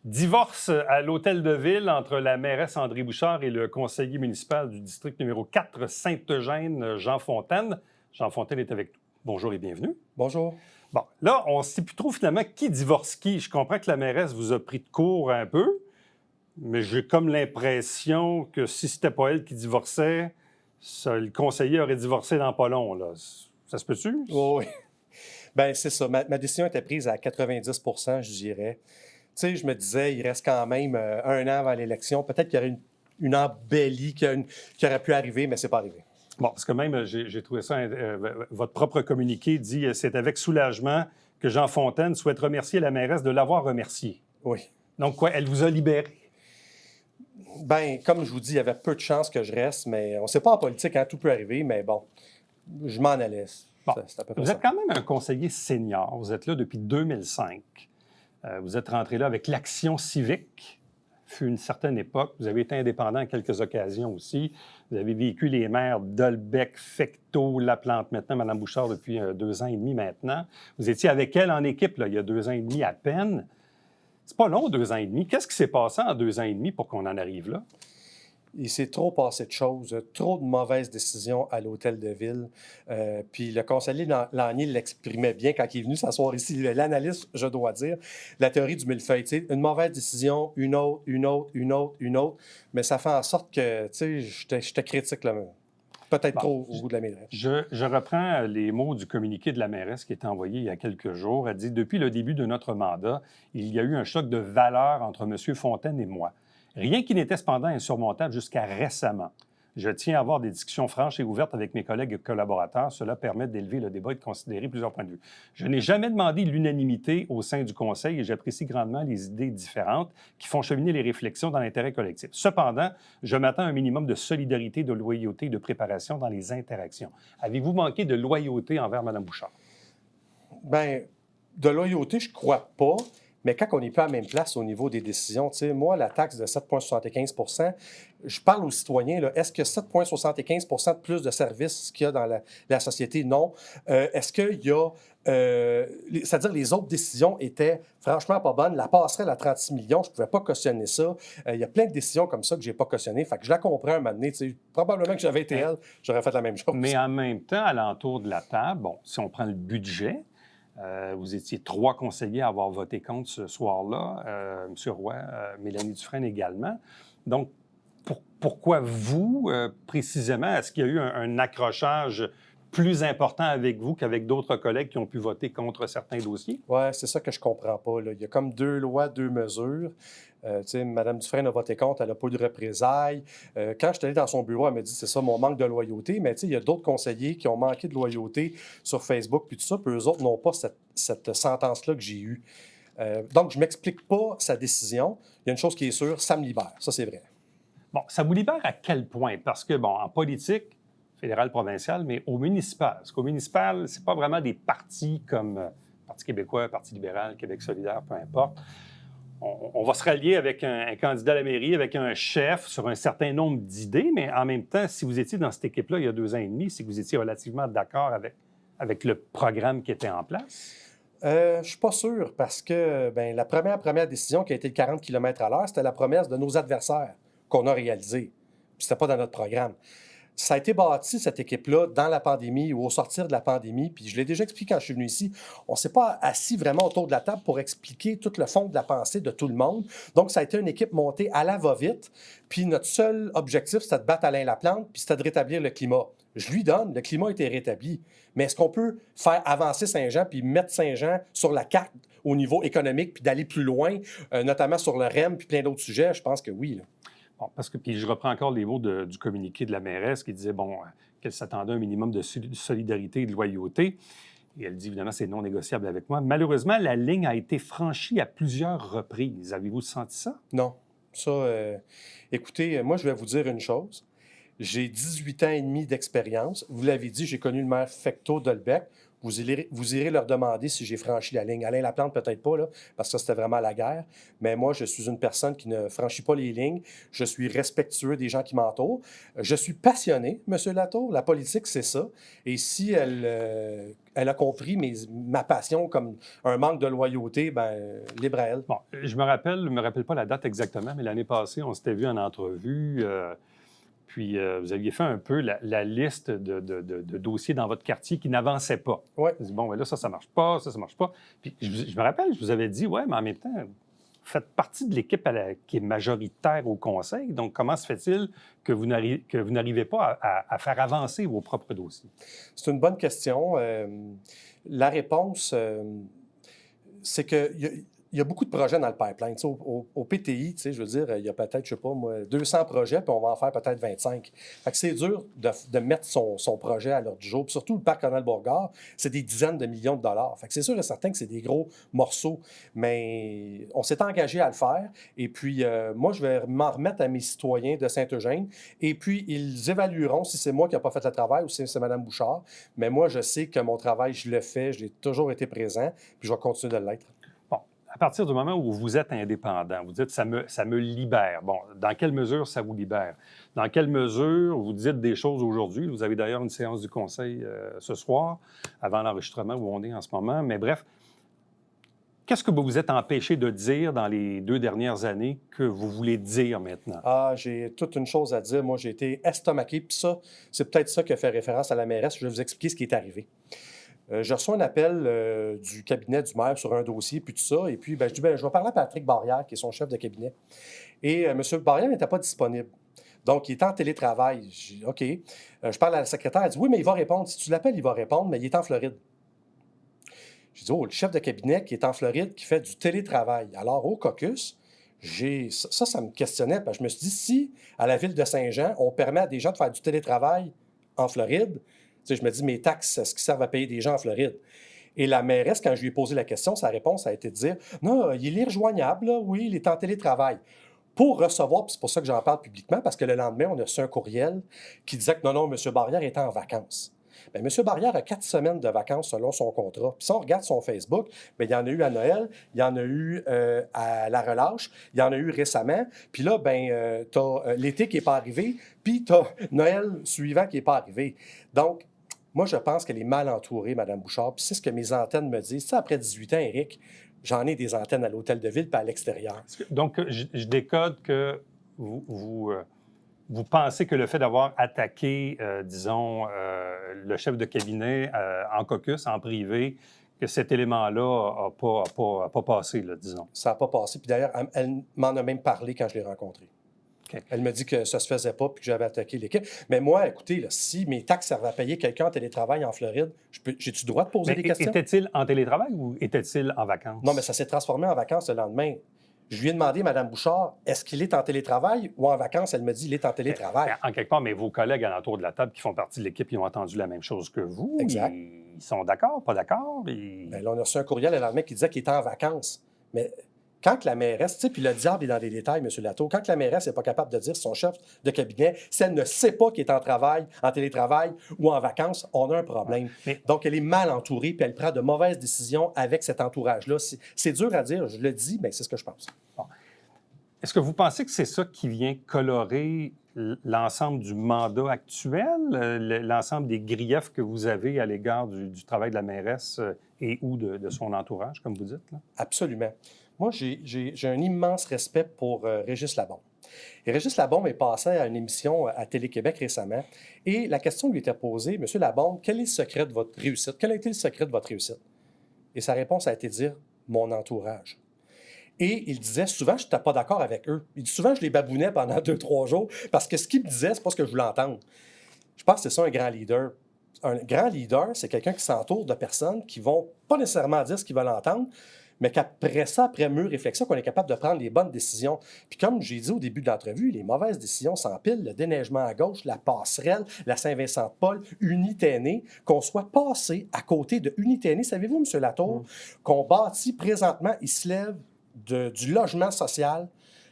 Divorce à l'hôtel de ville entre la mairesse André Bouchard et le conseiller municipal du district numéro 4 Sainte-Eugène, Jean Fontaine. Jean Fontaine est avec nous. Bonjour et bienvenue. Bonjour. Bon, là, on ne sait plus trop finalement qui divorce qui. Je comprends que la mairesse vous a pris de court un peu, mais j'ai comme l'impression que si c'était pas elle qui divorçait, le conseiller aurait divorcé dans pas long, là. Ça se peut-tu? Oh, oui. Bien, c'est ça. Ma décision était prise à 90 je dirais. Tu sais, je me disais, il reste quand même un an avant l'élection. Peut-être qu'il y aurait une embellie qui aurait pu arriver, mais c'est pas arrivé. Bon, parce que même, j'ai trouvé ça, votre propre communiqué dit c'est avec soulagement que Jean Fontaine souhaite remercier la mairesse de l'avoir remercié. Oui. Donc, quoi, elle vous a libéré? Bien, comme je vous dis, il y avait peu de chances que je reste, mais on ne sait pas en politique, hein, tout peut arriver, mais bon, je m'en allais. Bon, c'est à peu près vous ça. êtes quand même un conseiller senior. Vous êtes là depuis 2005. Vous êtes rentré là avec l'Action civique. Fut une certaine époque. Vous avez été indépendant à quelques occasions aussi. Vous avez vécu les maires d'Olbec, Fecteau, Laplante, maintenant Mme Bouchard depuis 2 ans et demi maintenant. Vous étiez avec elle en équipe là, il y a 2 ans et demi à peine. C'est pas long, 2 ans et demi. Qu'est-ce qui s'est passé en 2 ans et demi pour qu'on en arrive là? Il s'est trop passé de choses, trop de mauvaises décisions à l'hôtel de ville. Puis le conseiller Lanier l'exprimait bien quand il est venu s'asseoir ici. L'analyste, je dois dire, la théorie du millefeuille. Tu sais, une mauvaise décision, une autre. Mais ça fait en sorte que, tu sais, je te critique là même. Peut-être trop au bout de la mairesse. Je reprends les mots du communiqué de la mairesse qui est envoyé il y a quelques jours. Elle dit « Depuis le début de notre mandat, il y a eu un choc de valeurs entre M. Fontaine et moi. Rien qui n'était cependant insurmontable jusqu'à récemment. Je tiens à avoir des discussions franches et ouvertes avec mes collègues et collaborateurs. Cela permet d'élever le débat et de considérer plusieurs points de vue. Je n'ai jamais demandé l'unanimité au sein du Conseil et j'apprécie grandement les idées différentes qui font cheminer les réflexions dans l'intérêt collectif. Cependant, je m'attends à un minimum de solidarité, de loyauté et de préparation dans les interactions. Avez-vous manqué de loyauté envers Mme Bouchard? Bien, de loyauté, je crois pas. Mais quand on n'est pas à la même place au niveau des décisions, tu sais, moi, la taxe de 7,75 je parle aux citoyens, là, est-ce que 7,75 de plus de services qu'il y a dans la société? Non. Est-ce qu'il y a... c'est-à-dire les autres décisions étaient franchement pas bonnes. La passerelle à 36 millions, je ne pouvais pas cautionner ça. Il y a plein de décisions comme ça que je n'ai pas cautionnées. Fait que je la comprends un moment donné. Tu sais, probablement que j'avais été elle, j'aurais fait la même chose. Mais en même temps, alentour de la table, bon, si on prend le budget, vous étiez 3 conseillers à avoir voté contre ce soir-là, M. Roy, Mélanie Dufresne également. Donc, pourquoi vous, précisément, est-ce qu'il y a eu un accrochage plus important avec vous qu'avec d'autres collègues qui ont pu voter contre certains dossiers? Oui, c'est ça que je comprends pas, là. Il y a comme 2 lois, 2 mesures. Tu sais, Mme Dufresne a voté contre, elle n'a pas eu de représailles. Quand je suis allé dans son bureau, elle m'a dit c'est ça mon manque de loyauté. Mais tu sais, il y a d'autres conseillers qui ont manqué de loyauté sur Facebook, puis tout ça, puis eux autres n'ont pas cette sentence-là que j'ai eue. Donc, je ne m'explique pas sa décision. Il y a une chose qui est sûre, ça me libère. Ça, c'est vrai. Bon, ça vous libère à quel point? Parce que, bon, en politique, fédérale, provinciale, mais au municipal. Parce qu'au municipal, c'est pas vraiment des partis comme Parti québécois, Parti libéral, Québec solidaire, peu importe. On va se rallier avec un candidat à la mairie, avec un chef sur un certain nombre d'idées, mais en même temps, si vous étiez dans cette équipe-là il y a 2 ans et demi, c'est que vous étiez relativement d'accord avec le programme qui était en place? Je suis pas sûr parce que la première décision qui a été le 40 km/h, c'était la promesse de nos adversaires qu'on a réalisée. Puis c'était pas dans notre programme. Ça a été bâti, cette équipe-là, dans la pandémie ou au sortir de la pandémie. Puis je l'ai déjà expliqué quand je suis venu ici. On ne s'est pas assis vraiment autour de la table pour expliquer tout le fond de la pensée de tout le monde. Donc, ça a été une équipe montée à la va-vite. Puis notre seul objectif, c'était de battre Alain Laplante, puis c'était de rétablir le climat. Je lui donne, le climat a été rétabli. Mais est-ce qu'on peut faire avancer Saint-Jean puis mettre Saint-Jean sur la carte au niveau économique puis d'aller plus loin, notamment sur le REM puis plein d'autres sujets? Je pense que oui, là. Bon, parce que, puis je reprends encore les mots du communiqué de la mairesse qui disait, bon, qu'elle s'attendait à un minimum de solidarité et de loyauté. Et elle dit, évidemment, c'est non négociable avec moi. Malheureusement, la ligne a été franchie à plusieurs reprises. Avez-vous senti ça? Non. Ça, écoutez, moi, je vais vous dire une chose. J'ai 18 ans et demi d'expérience. Vous l'avez dit, j'ai connu le maire Fecteau d'Olbec. vous irez leur demander si j'ai franchi la ligne. Alain Laplante, peut-être pas, là, parce que ça, c'était vraiment la guerre. Mais moi, je suis une personne qui ne franchit pas les lignes. Je suis respectueux des gens qui m'entourent. Je suis passionné, M. Latour. La politique, c'est ça. Et si elle a compris ma passion comme un manque de loyauté, ben libre à elle. Bon, je me rappelle pas la date exactement, mais l'année passée, on s'était vu en entrevue. Puis, vous aviez fait un peu la liste de dossiers dans votre quartier qui n'avançaient pas. Ouais. Vous dites, bon, ben là, ça marche pas, ça marche pas. Puis, je me rappelle, je vous avais dit, ouais, mais en même temps, vous faites partie de l'équipe qui est majoritaire au conseil. Donc, comment se fait-il que vous n'arrivez pas à faire avancer vos propres dossiers? C'est une bonne question. La réponse, c'est que il y a beaucoup de projets dans le pipeline. Au PTI, je veux dire, il y a peut-être, je sais pas moi, 200 projets, puis on va en faire peut-être 25. Fait que c'est dur de mettre son projet à l'ordre du jour. Puis surtout, le parc Ronald-Beauregard, c'est des dizaines de millions de dollars. Fait que c'est sûr et certain que c'est des gros morceaux. Mais on s'est engagé à le faire. Et puis, moi, je vais m'en remettre à mes citoyens de Saint-Eugène. Et puis, ils évalueront si c'est moi qui n'ai pas fait le travail ou si c'est Mme Bouchard. Mais moi, je sais que mon travail, je le fais. J'ai toujours été présent. Puis, je vais continuer de l'être. À partir du moment où vous êtes indépendant, vous dites « ça me libère ». Bon, dans quelle mesure ça vous libère? Dans quelle mesure vous dites des choses aujourd'hui? Vous avez d'ailleurs une séance du conseil ce soir, avant l'enregistrement où on est en ce moment. Mais bref, qu'est-ce que vous vous êtes empêché de dire dans les 2 dernières années que vous voulez dire maintenant? Ah, j'ai toute une chose à dire. Moi, j'ai été estomaqué. Puis ça, c'est peut-être ça qui fait référence à la mairesse. Je vais vous expliquer ce qui est arrivé. Je reçois un appel du cabinet du maire sur un dossier, puis tout ça. Et puis, je dis, je vais parler à Patrick Barrière, qui est son chef de cabinet. Et M. Barrière n'était pas disponible. Donc, il était en télétravail. Je dis, OK. Je parle à la secrétaire. Elle dit, oui, mais il va répondre. Si tu l'appelles, il va répondre, mais il est en Floride. Je dis, oh, le chef de cabinet qui est en Floride, qui fait du télétravail. Alors, au caucus, ça me questionnait, parce que je me suis dit, si à la ville de Saint-Jean, on permet à des gens de faire du télétravail en Floride, je me dis, mes taxes, est-ce qu'ils servent à payer des gens en Floride? Et la mairesse, quand je lui ai posé la question, sa réponse a été de dire, non, il est rejoignable, là, oui, il est en télétravail. Pour recevoir, puis c'est pour ça que j'en parle publiquement, parce que le lendemain, on a reçu un courriel qui disait que non, M. Barrière était en vacances. Bien, M. Barrière a 4 semaines de vacances selon son contrat. Puis si on regarde son Facebook, bien, il y en a eu à Noël, il y en a eu à la relâche, il y en a eu récemment. Puis là, tu as l'été qui n'est pas arrivé, puis tu as Noël suivant qui n'est pas arrivé. Donc, moi, je pense qu'elle est mal entourée, Mme Bouchard. Puis c'est ce que mes antennes me disent. Ça, après 18 ans, Éric, j'en ai des antennes à l'hôtel de ville puis à l'extérieur. Donc, je décode que vous pensez que le fait d'avoir attaqué, disons, le chef de cabinet en caucus, en privé, que cet élément-là n'a pas passé, là, disons. Ça n'a pas passé. Puis d'ailleurs, elle m'en a même parlé quand je l'ai rencontrée. Okay. Elle me dit que ça se faisait pas puis que j'avais attaqué l'équipe. Mais moi, écoutez, là, si mes taxes servent à payer quelqu'un en télétravail en Floride, j'ai-tu le droit de poser des questions? Était-il en télétravail ou était-il en vacances? Non, mais ça s'est transformé en vacances le lendemain. Je lui ai demandé, Mme Bouchard, est-ce qu'il est en télétravail ou en vacances? Elle me dit, il est en télétravail. En quelque part, mais vos collègues alentour de la table qui font partie de l'équipe, ils ont entendu la même chose que vous. Exact. Ils sont d'accord, pas d'accord? Bien, là, on a reçu un courriel le lendemain qui disait qu'il était en vacances. Mais quand la mairesse, tu sais, puis le diable est dans les détails, M. Latour, quand la mairesse n'est pas capable de dire son chef de cabinet, si elle ne sait pas qu'il est en télétravail ou en vacances, on a un problème. Mais donc, elle est mal entourée, puis elle prend de mauvaises décisions avec cet entourage-là. C'est dur à dire, je le dis, mais c'est ce que je pense. Bon. Est-ce que vous pensez que c'est ça qui vient colorer l'ensemble du mandat actuel, l'ensemble des griefs que vous avez à l'égard du travail de la mairesse et ou de son entourage, comme vous dites? Là? Absolument. Moi, j'ai un immense respect pour Régis Labombe. Et Régis Labombe est passé à une émission à Télé-Québec récemment. Et la question lui était posée, M. Labombe, quel est le secret de votre réussite? Quel a été le secret de votre réussite? Et sa réponse a été de dire, mon entourage. Et il disait, souvent, je n'étais pas d'accord avec eux. Il dit, souvent, je les babounais pendant 2-3 jours parce que ce qu'il me disait, c'est pas ce que je voulais entendre. Je pense que c'est ça un grand leader. Un grand leader, c'est quelqu'un qui s'entoure de personnes qui vont pas nécessairement dire ce qu'ils veulent entendre, mais qu'après ça, après mûre réflexion, qu'on est capable de prendre les bonnes décisions. Puis comme j'ai dit au début de l'entrevue, les mauvaises décisions s'empilent, le déneigement à gauche, la passerelle, la Saint-Vincent-de-Paul, Unité-Aînée, qu'on soit passé à côté de Unité-Aînée. Savez-vous, M. Latour, qu'on bâtit présentement, il se lève du logement social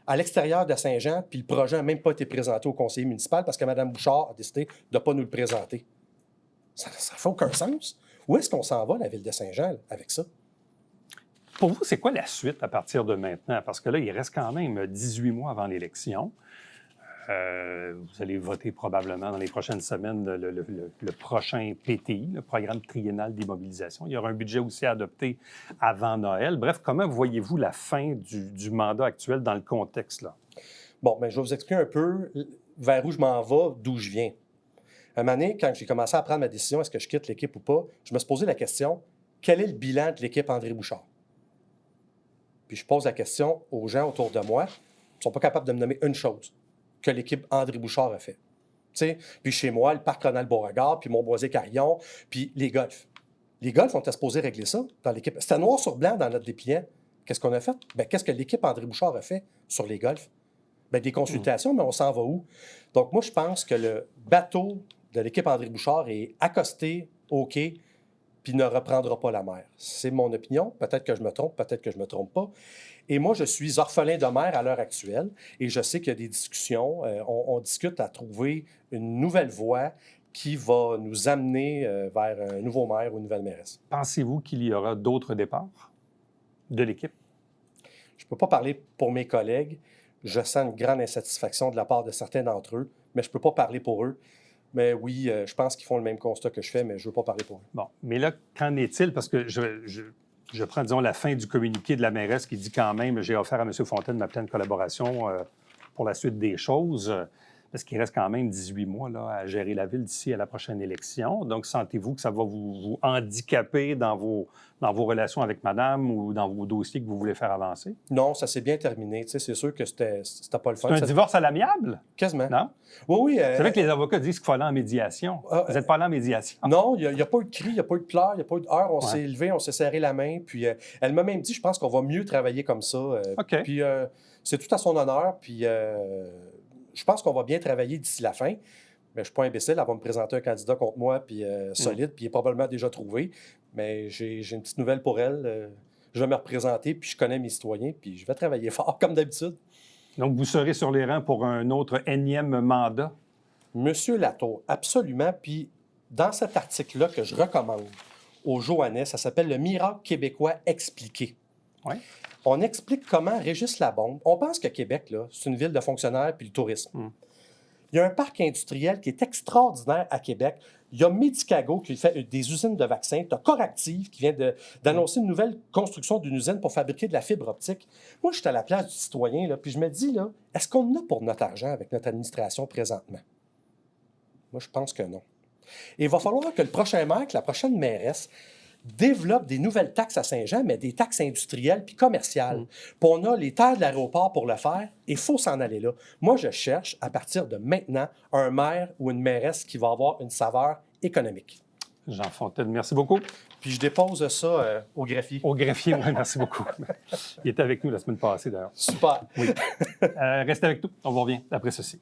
à l'extérieur de Saint-Jean, puis le projet n'a même pas été présenté au conseiller municipal parce que Mme Bouchard a décidé de ne pas nous le présenter. Ça ne fait aucun sens. Où est-ce qu'on s'en va, la ville de Saint-Jean, là, avec ça? Pour vous, c'est quoi la suite à partir de maintenant? Parce que là, il reste quand même 18 mois avant l'élection. Vous allez voter probablement dans les prochaines semaines le prochain PTI, le programme triennal d'immobilisation. Il y aura un budget aussi adopté avant Noël. Bref, comment voyez-vous la fin du mandat actuel dans le contexte, là? Bon, bien, je vais vous expliquer un peu vers où je m'en vais, d'où je viens. Un moment donné, quand j'ai commencé à prendre ma décision, est-ce que je quitte l'équipe ou pas, je me suis posé la question, quel est le bilan de l'équipe André Bouchard? Puis je pose la question aux gens autour de moi, ils ne sont pas capables de me nommer une chose que l'équipe André Bouchard a fait. T'sais, puis chez moi, le parc Ronald-Beauregard, puis Montboisé-Carillon, puis les golfs. Les golfs, on était supposés régler ça dans l'équipe. C'était noir sur blanc dans notre dépliant. Qu'est-ce qu'on a fait? Bien, qu'est-ce que l'équipe André Bouchard a fait sur les golfs? Bien, des consultations, mais on s'en va où? Donc, moi, je pense que le bateau de l'équipe André Bouchard est accosté au quai, puis ne reprendra pas la mer. C'est mon opinion. Peut-être que je me trompe, peut-être que je ne me trompe pas. Et moi, je suis orphelin de mer à l'heure actuelle et je sais qu'il y a des discussions. On discute à trouver une nouvelle voie qui va nous amener vers un nouveau maire ou une nouvelle mairesse. Pensez-vous qu'il y aura d'autres départs de l'équipe? Je ne peux pas parler pour mes collègues. Je sens une grande insatisfaction de la part de certains d'entre eux, mais je ne peux pas parler pour eux. Mais oui, je pense qu'ils font le même constat que je fais, mais je ne veux pas parler pour eux. Bon, mais là, qu'en est-il? Parce que je prends, disons, la fin du communiqué de la mairesse qui dit quand même, j'ai offert à M. Fontaine ma pleine collaboration pour la suite des choses, parce qu'il reste quand même 18 mois là, à gérer la ville d'ici à la prochaine élection. Donc, sentez-vous que ça va vous handicaper dans vos relations avec madame ou dans vos dossiers que vous voulez faire avancer? Non, ça s'est bien terminé. Tu sais, c'est sûr que c'était pas le fun. C'est un divorce à l'amiable? Quasiment. Non? Oui, oui. C'est vrai que les avocats disent qu'il faut aller en médiation. Vous n'êtes pas allé en médiation? Non, il n'y a pas eu de cri, il n'y a pas eu de pleurs, il n'y a pas eu de heurts. On s'est levé, on s'est serré la main. Puis elle m'a même dit, je pense qu'on va mieux travailler comme ça. OK. Puis c'est tout à son honneur. Puis je pense qu'on va bien travailler d'ici la fin. Mais je ne suis pas imbécile. Elle va me présenter un candidat contre moi, puis solide, puis il est probablement déjà trouvé. Mais j'ai une petite nouvelle pour elle. Je vais me représenter, puis je connais mes citoyens, puis je vais travailler fort, comme d'habitude. Donc, vous serez sur les rangs pour un autre énième mandat? Monsieur Latour, absolument. Puis dans cet article-là que je recommande aux Joannais, ça s'appelle « Le miracle québécois expliqué ». Oui. On explique comment Régis Labombe... On pense que Québec, là, c'est une ville de fonctionnaires puis le tourisme. Il y a un parc industriel qui est extraordinaire à Québec. Il y a Medicago qui fait des usines de vaccins. Tu as Coractive qui vient d'annoncer une nouvelle construction d'une usine pour fabriquer de la fibre optique. Moi, je suis à la place du citoyen, là, puis je me dis, là, est-ce qu'on en a pour notre argent avec notre administration présentement? Moi, je pense que non. Et il va falloir que le prochain maire, que la prochaine mairesse, développe des nouvelles taxes à Saint-Jean, mais des taxes industrielles puis commerciales. Puis on a les terres de l'aéroport pour le faire, et il faut s'en aller là. Moi, je cherche, à partir de maintenant, un maire ou une mairesse qui va avoir une saveur économique. Jean Fontaine, merci beaucoup. Puis je dépose ça au greffier. Au greffier, oui, merci beaucoup. Il était avec nous la semaine passée, d'ailleurs. Super. Oui. Restez avec nous, on vous revient après ceci.